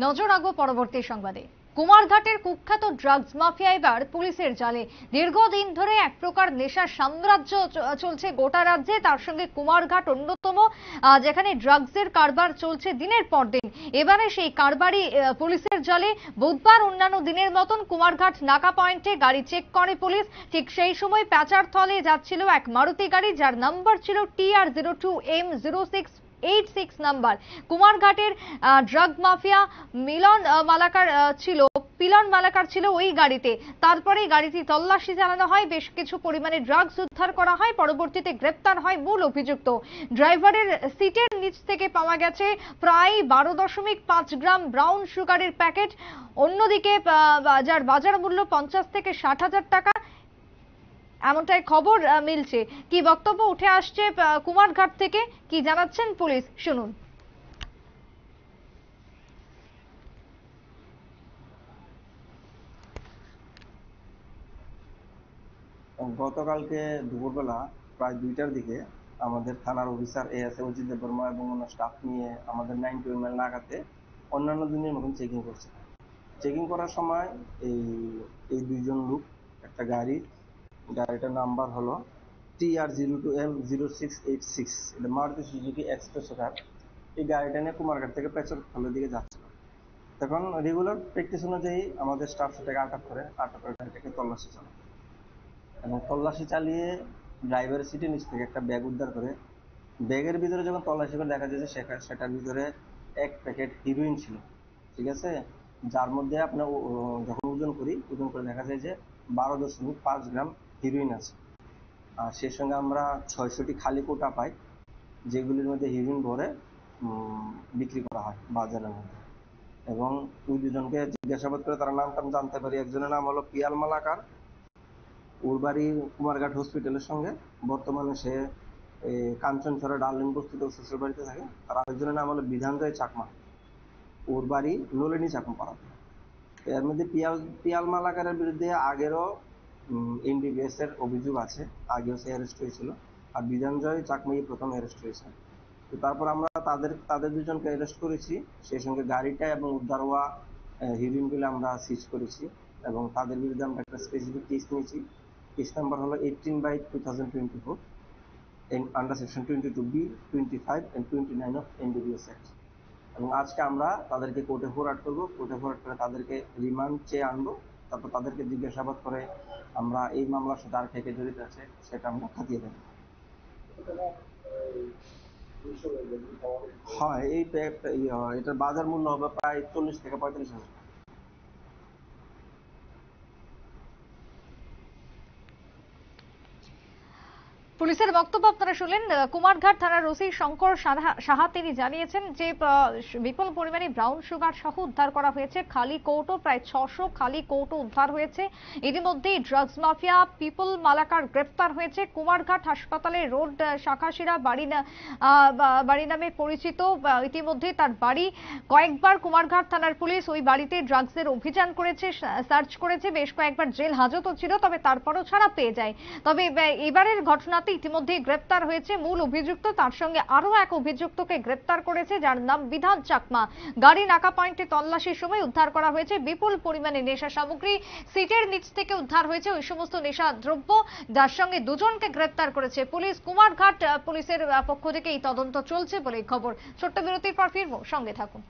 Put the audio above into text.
নজর রাখবো পরবর্তী সংবাদে। কুমারঘাটের কুখ্যাত ড্রাগস মাফিয়া এবার পুলিশের জালে। দীর্ঘদিন ধরে এক প্রকার নেশার সাম্রাজ্য চলছে গোটা রাজ্যে, তার সঙ্গে কুমারঘাট অন্যতম, যেখানে ড্রাগসের কারবার চলছে দিনের পর দিন। এবারে সেই কারবারই পুলিশের জালে। বুধবার অন্যান্য দিনের মতন কুমারঘাট নাকা পয়েন্টে গাড়ি চেক করে পুলিশ। ঠিক সেই সময় প্যাচারথলে যাচ্ছিল এক মারুতি গাড়ি, যার নাম্বার ছিল TR02M0686 নাম্বার। কুমারঘাটের ড্রাগ মাফিয়া পিলন মালাকার ছিল ওই গাড়িতে। তারপরে গাড়িটি তল্লাশি চালানো হয়, বেশ কিছু পরিমাণে ড্রাগস উদ্ধার করা হয়। পরবর্তীতে গ্রেপ্তার হয় মূল অভিযুক্ত। ড্রাইভারের সিটের নিচ থেকে পাওয়া গেছে প্রায় 12.5 গ্রাম ব্রাউন সুগারের প্যাকেট। অন্যদিকে যার বাজার মূল্য 50 থেকে 60,000 টাকা, এমনটাই খবর মিলছে। কি বক্তব্য উঠে আসছে কুমারঘাট থেকে, কি জানাচ্ছেন পুলিশ, শুনুন। গতকালকে দুপুরবেলা প্রায় 2টার দিকে আমাদের থানার অফিসার এএসআই অজিত দেববর্মা এবং অন্য স্টাফ নিয়ে আমাদের 9 মাইল নাগাতে অন্যান্য দিনের মতন চেকিং করছে। চেকিং করার সময় এই দুইজন লোক একটা গাড়িটার নাম্বার হলো TR02M0686, এটা মারুতি সুজুকি এক্সপ্রেস গাড়ি। এই গাড়িটা নিয়ে কুমারঘাট থেকে পেছনের দিকে যাচ্ছিল। তখন রেগুলার প্র্যাকটিস অনুযায়ী আমাদের স্টাফ সেটাকে আটক করে গাড়িটাকে তল্লাশি চালায় এবং তল্লাশি চালিয়ে ড্রাইভারের সিটের নিচ থেকে একটা ব্যাগ উদ্ধার করে। ব্যাগের ভিতরে যখন তল্লাশি করে দেখা যায় যে সেটার ভিতরে 1 প্যাকেট হিরোইন ছিল, ঠিক আছে, যার মধ্যে আপনার যখন ওজন করে দেখা যায় যে 12.5 গ্রাম হিরোইন আছে। আর সেই সঙ্গে আমরা 600টি খালি কোটা পাই, যেগুলির মধ্যে হিরোইন ভরে বিক্রি করা হয় বাজারের মধ্যে। এবং ওই দুজনকে জিজ্ঞাসাবাদ করে তারা নাম জানতে পারি। একজনের নাম হলো পিয়াল মালাকার, ওর বাড়ি কুমারঘাট হসপিটালের সঙ্গে, বর্তমানে সে কাঞ্চনছড়া ডার্লিং বস্তিতে শ্বশুর বাড়িতে থাকে। আর আরেকজনের নাম হলো বিধানজয় চাকমা, ওর বাড়ি নলিনী চাকমা পাড়াতে। এর মধ্যে পিয়াল মালাকারের বিরুদ্ধে আগেরও NDPS এর অভিযোগ আছে, আগেও সে অ্যারেস্ট হয়েছিল। আর বিধানজয় চাকমাই প্রথম অ্যারেস্ট হয়েছে। তো তারপর আমরা তাদের দুজনকে অ্যারেস্ট করেছি, সেই সঙ্গে গাড়িটা এবং উদ্ধার হওয়া হিরোইনগুলো আমরা সিজ করেছি এবং তাদের বিরুদ্ধে আমরা একটা স্পেসিফিক কেস নিয়েছি। কেস নাম্বার হলো 18/2024 under section 22B, 25 and 29 of NDPS act. এবং আজকে আমরা তাদেরকে কোর্টে ফরওয়ার্ড করবো। কোর্টে ফরওয়ার্ড করে তাদেরকে রিমান্ড চেয়ে আনবো। তারপর তাদেরকে জিজ্ঞাসাবাদ করে আমরা এই মামলার সাথে আর কে জড়িত আছে সেটা আমরা খাতিয়ে দেব। হয়, এটার বাজার মূল্য হবে প্রায় 40 থেকে 45,000। পুলিশের বক্তব্য আপনারা শুনলেন। কুমারঘাট থানার ওসি শঙ্কর সাহা তিনি জানিয়েছেন যে বিপুল পরিমাণে ব্রাউন সুগার সহ উদ্ধার করা হয়েছে। খালি কৌটো প্রায় 600 খালি কৌটো উদ্ধার হয়েছে। ইতিমধ্যেই ড্রাগস মাফিয়া পিপল মালাকার গ্রেপ্তার হয়েছে। কুমারঘাট হাসপাতালে রোড শাখাশিরা বাড়ি নামে পরিচিত। ইতিমধ্যে তার বাড়ি কয়েকবার কুমারঘাট থানার পুলিশ ওই বাড়িতে ড্রাগসের অভিযান করেছে, সার্চ করেছে, বেশ কয়েকবার জেল হাজতও ছিল, তবে তারপরও ছাড়া পেয়ে যায়। তবে এবারের ঘটনা ইতিমধ্যে গ্রেপ্তার হয়েছে মূল অভিযুক্ত, তার সঙ্গে আরো এক অভিযুক্তকে গ্রেপ্তার করেছে, যার নাম বিধান চাকমা। গাড়ি নাকা পয়েন্টে তল্লাশির সময় উদ্ধার করা হয়েছে বিপুল পরিমাণে নেশা সামগ্রী। সিটের নিচ থেকে উদ্ধার হয়েছে ওই সমস্ত নেশা দ্রব্য, যার সঙ্গে দুজনকে গ্রেপ্তার করেছে পুলিশ। কুমারঘাট পুলিশের পক্ষ থেকে এই তদন্ত চলছে বলে খবর। ছোট্ট বিরতির পর ফিরবো, সঙ্গে থাকুন।